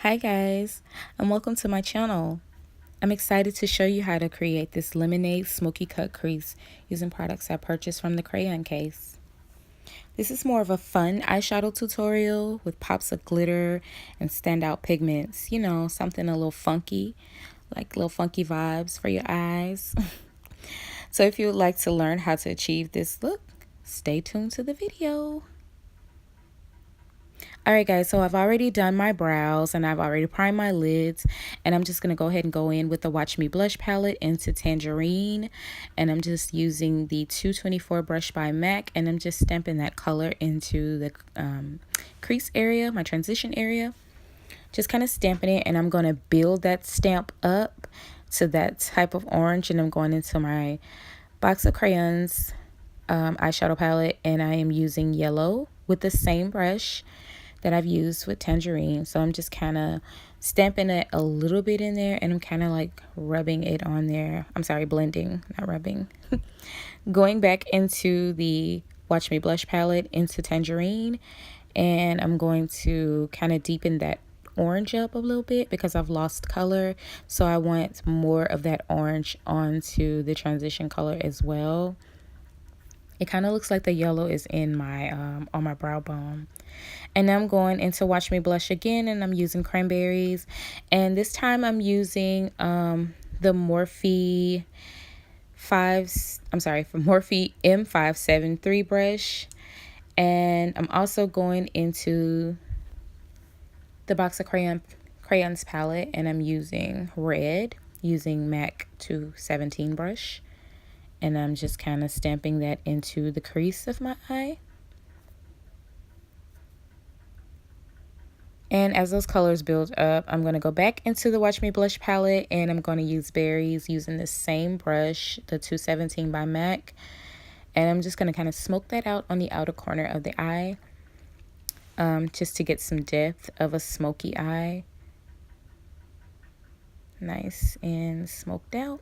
Hi guys, and welcome to my channel. I'm excited to show you how to create this lemonade smoky cut crease using products I purchased from the Crayon Case. This is more of a fun eyeshadow tutorial with pops of glitter and standout pigments. You know, something a little funky, like little funky vibes for your eyes. So if you would like to learn how to achieve this look, stay tuned to the video. Alright guys, so I've already done my brows and I've already primed my lids, and I'm just going to go ahead and go in with the Watch Me blush palette into Tangerine, and I'm just using the 224 brush by MAC, and I'm just stamping that color into the crease area, my transition area. Just kind of stamping it, and I'm going to build that stamp up to that type of orange, and I'm going into my box of crayons eyeshadow palette, and I am using yellow with the same brush that I've used with Tangerine. So I'm just kind of stamping it a little bit in there, and I'm kind of like rubbing it on there. I'm sorry, blending, not rubbing. Going back into the Watch Me blush palette into Tangerine, and I'm going to kind of deepen that orange up a little bit because I've lost color, so I want more of that orange onto the transition color as well. It kind of looks like the yellow is in my on my brow bone. And now I'm going into Watch Me blush again, and I'm using cranberries, and this time I'm using the Morphe Morphe M573 brush, and I'm also going into the box of crayons palette, and I'm using red using MAC 217 brush, and I'm just kind of stamping that into the crease of my eye. And as those colors build up, I'm going to go back into the Watch Me blush palette, and I'm going to use berries using the same brush, the 217 by MAC. And I'm just going to kind of smoke that out on the outer corner of the eye, just to get some depth of a smoky eye. Nice and smoked out.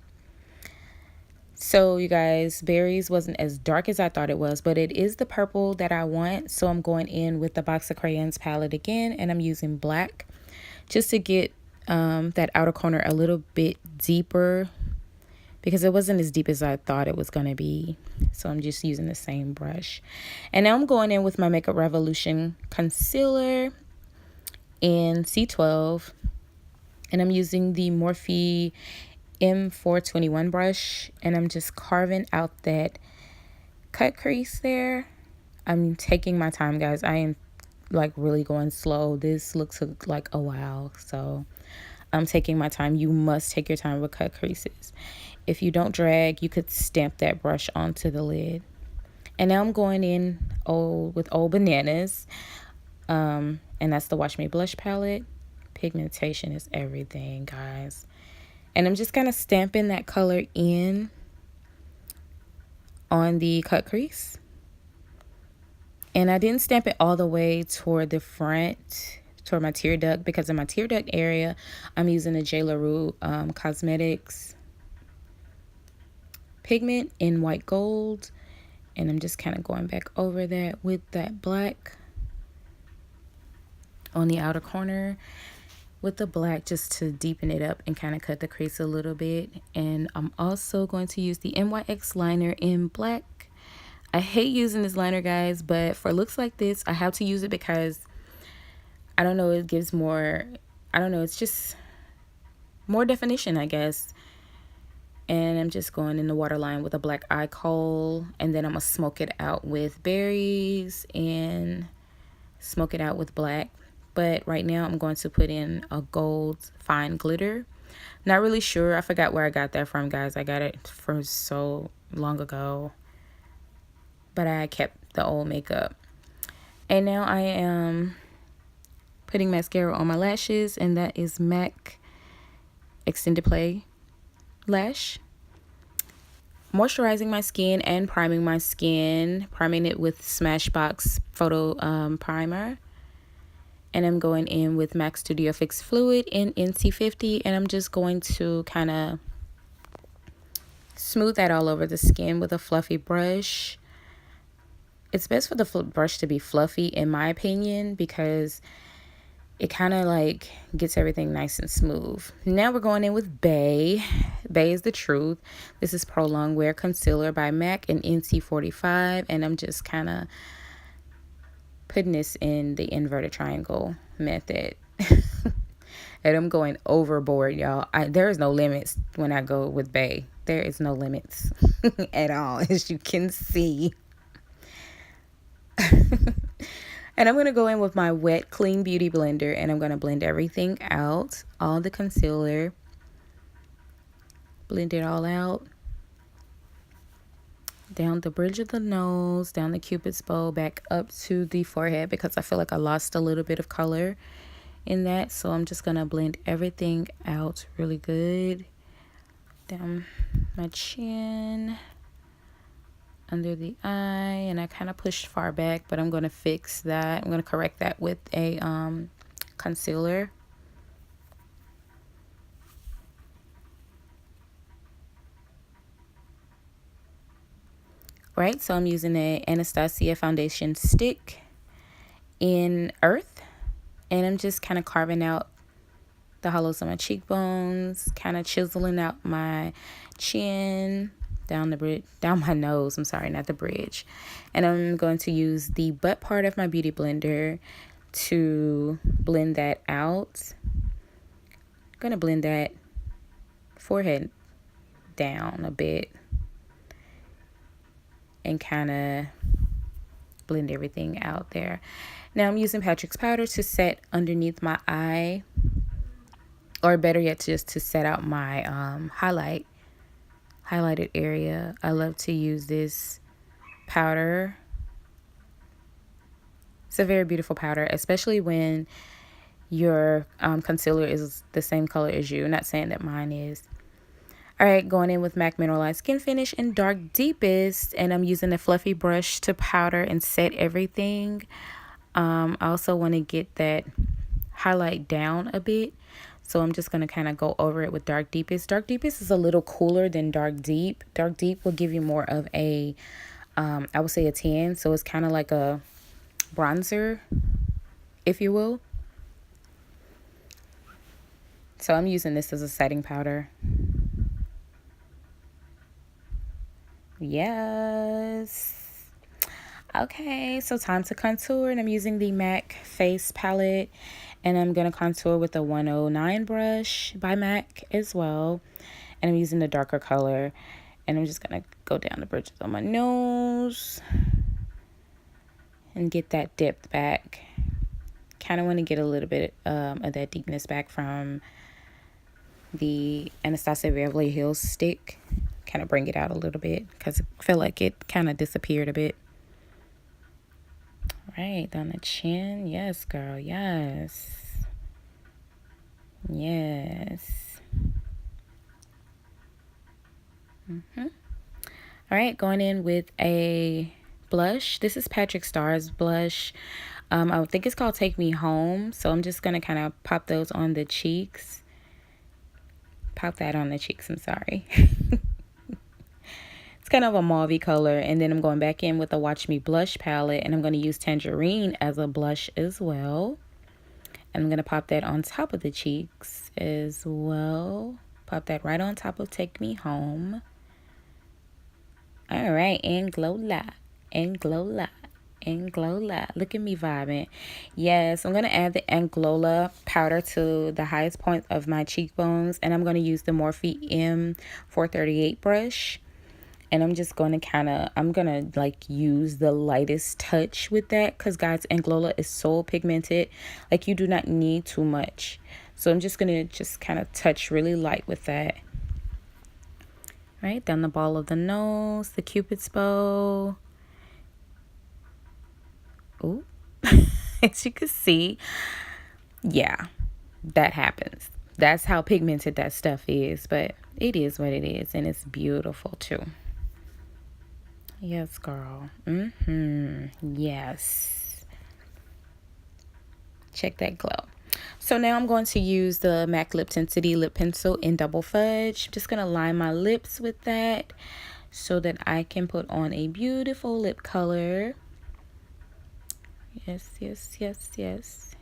So you guys, berries wasn't as dark as I thought it was, but it is the purple that I want. So I'm going in with the box of crayons palette again, and I'm using black just to get that outer corner a little bit deeper, because it wasn't as deep as I thought it was going to be. So I'm just using the same brush. And now I'm going in with my Makeup Revolution concealer in C12, and I'm using the Morphe M421 brush, and I'm just carving out that cut crease there. I'm taking my time, guys. I am like really going slow. This looks like a while, so I'm taking my time. You must take your time with cut creases. If you don't drag, you could stamp that brush onto the lid. And now I'm going in with Old Bananas, and that's the Watch Me blush palette. Pigmentation is everything, guys. And I'm just kind of stamping that color in on the cut crease. And I didn't stamp it all the way toward the front, toward my tear duct, because in my tear duct area, I'm using the J. LaRue Cosmetics pigment in white gold. And I'm just kind of going back over that with that black on the outer corner with the black, just to deepen it up and kind of cut the crease a little bit. And I'm also going to use the NYX liner in black. I hate using this liner, guys, but for looks like this, I have to use it because I don't know, it gives more, I don't know, it's just more definition, I guess. And I'm just going in the waterline with a black eye kohl, and then I'm gonna smoke it out with berries and smoke it out with black. But right now I'm going to put in a gold fine glitter. Not really sure. I forgot where I got that from, guys. I got it from so long ago, but I kept the old makeup. And now I am putting mascara on my lashes, and that is MAC Extended Play Lash. Moisturizing my skin and priming my skin. Priming it with Smashbox Photo Primer. And I'm going in with MAC Studio Fix Fluid in NC50, and I'm just going to kind of smooth that all over the skin with a fluffy brush. It's best for the brush to be fluffy, in my opinion, because it kind of like gets everything nice and smooth. Now we're going in with Bay. Bay is the truth. This is Prolonged Wear Concealer by MAC and NC45, and I'm just kind of putting this in the inverted triangle method. And I'm going overboard, y'all. There is no limits when I go with Bay. There is no limits at all, as you can see. And I'm going to go in with my wet, clean beauty blender, and I'm going to blend everything out, all the concealer. Blend it all out. Down the bridge of the nose, down the cupid's bow, back up to the forehead, because I feel like I lost a little bit of color in that. So I'm just going to blend everything out really good. Down my chin, under the eye, and I kind of pushed far back, but I'm going to fix that. I'm going to correct that with a concealer. Right, so I'm using a Anastasia foundation stick in Earth, and I'm just kind of carving out the hollows of my cheekbones, kind of chiseling out my chin, down the bridge, down my nose, I'm sorry, not the bridge. And I'm going to use the butt part of my beauty blender to blend that out. I'm going to blend that forehead down a bit and kind of blend everything out there. Now I'm using Patrick's powder to set underneath my eye, or better yet, just to set out my highlighted area. I love to use this powder. It's a very beautiful powder, especially when your concealer is the same color as you. Not saying that mine is. All right, going in with MAC Mineralized Skin Finish in Dark Deepest, and I'm using a fluffy brush to powder and set everything. I also want to get that highlight down a bit, so I'm just going to kind of go over it with Dark Deepest. Dark Deepest is a little cooler than Dark Deep. Dark Deep will give you more of a, I would say a tan, so it's kind of like a bronzer, if you will. So I'm using this as a setting powder. Yes. Okay, so time to contour, and I'm using the MAC Face Palette, and I'm going to contour with the 109 brush by MAC as well, and I'm using the darker color, and I'm just going to go down the bridges of my nose and get that depth back. Kind of want to get a little bit of that deepness back from the Anastasia Beverly Hills stick. Kind of bring it out a little bit because I feel like it kind of disappeared a bit. Right, down the chin. Yes, girl. Yes. Yes. All right, going in with a blush. This is Patrick Starr's blush. I think it's called Take Me Home. So I'm just going to kind of pop those on the cheeks. Pop that on the cheeks, I'm sorry. It's kind of a mauvey color. And then I'm going back in with the Watch Me blush palette, and I'm going to use Tangerine as a blush as well. And I'm going to pop that on top of the cheeks as well. Pop that right on top of Take Me Home. All right, and glow light, and glow light, and glow light. Look at me vibing. Yes, I'm going to add the Anglola powder to the highest point of my cheekbones, and I'm going to use the Morphe M438 brush. And I'm just going to I'm going to like use the lightest touch with that, because guys, Anglola is so pigmented. Like, you do not need too much. So I'm just going to kind of touch really light with that. Right, down the ball of the nose, the Cupid's bow. Ooh, as you can see, yeah, that happens. That's how pigmented that stuff is, but it is what it is, and it's beautiful too. Yes, girl. Yes. Check that glow. So now I'm going to use the MAC Lip Tensity Lip Pencil in Double Fudge. I'm just going to line my lips with that so that I can put on a beautiful lip color. Yes, yes, yes, yes.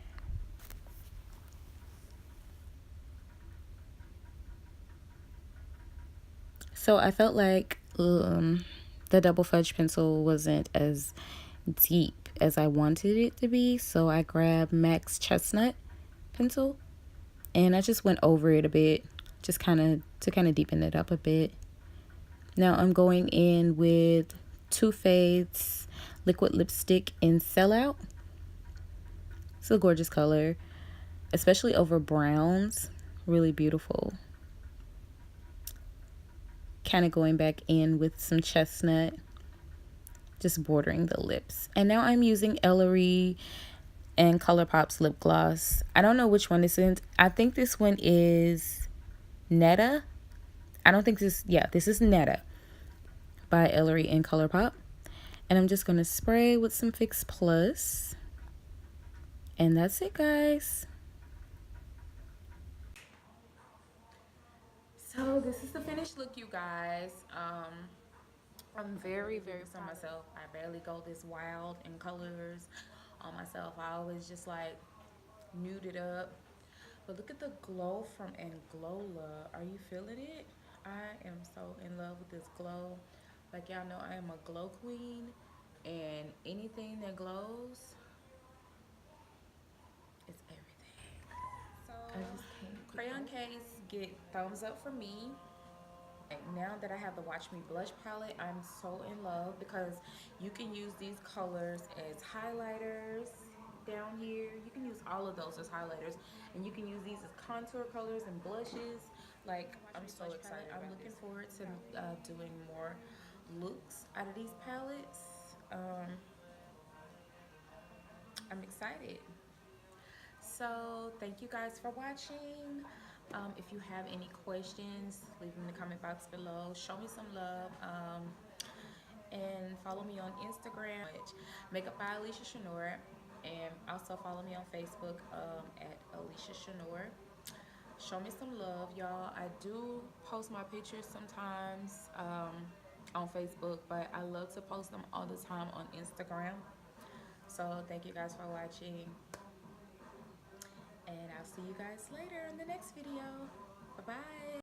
So I felt like the double fudge pencil wasn't as deep as I wanted it to be, so I grabbed MAC's Chestnut pencil and I just went over it a bit, just kind of deepen it up a bit. Now I'm going in with Too Faced's liquid lipstick in Sellout. It's a gorgeous color, especially over browns. Really beautiful. Kind of going back in with some chestnut, just bordering the lips. And now I'm using Ellery and ColourPop's lip gloss. I don't know which one this is. I think this one is Netta. I don't think this, yeah, this is Netta by Ellery and ColourPop. And I'm just going to spray with some Fix Plus. And that's it, guys. So this is the finished look, you guys. I'm very on myself. I barely go this wild in colors on myself. I always just like nude it up. But look at the glow from Anglola. Are you feeling it? I am so in love with this glow. Like y'all know, I am a glow queen, and anything that glows is everything. So I just can't. Crayon Case, get thumbs up for me. Now that I have the Watch Me blush palette, I'm so in love because you can use these colors as highlighters down here. You can use all of those as highlighters, and you can use these as contour colors and blushes. Like, I'm so excited. I'm looking forward to doing more looks out of these palettes. I'm excited. So thank you guys for watching. If you have any questions, leave them in the comment box below. Show me some love. And follow me on Instagram, Makeup by Alicia Shanor. And also follow me on Facebook at Alicia Shanor. Show me some love, y'all. I do post my pictures sometimes on Facebook, but I love to post them all the time on Instagram. So thank you guys for watching. And I'll see you guys later in the next video. Bye-bye.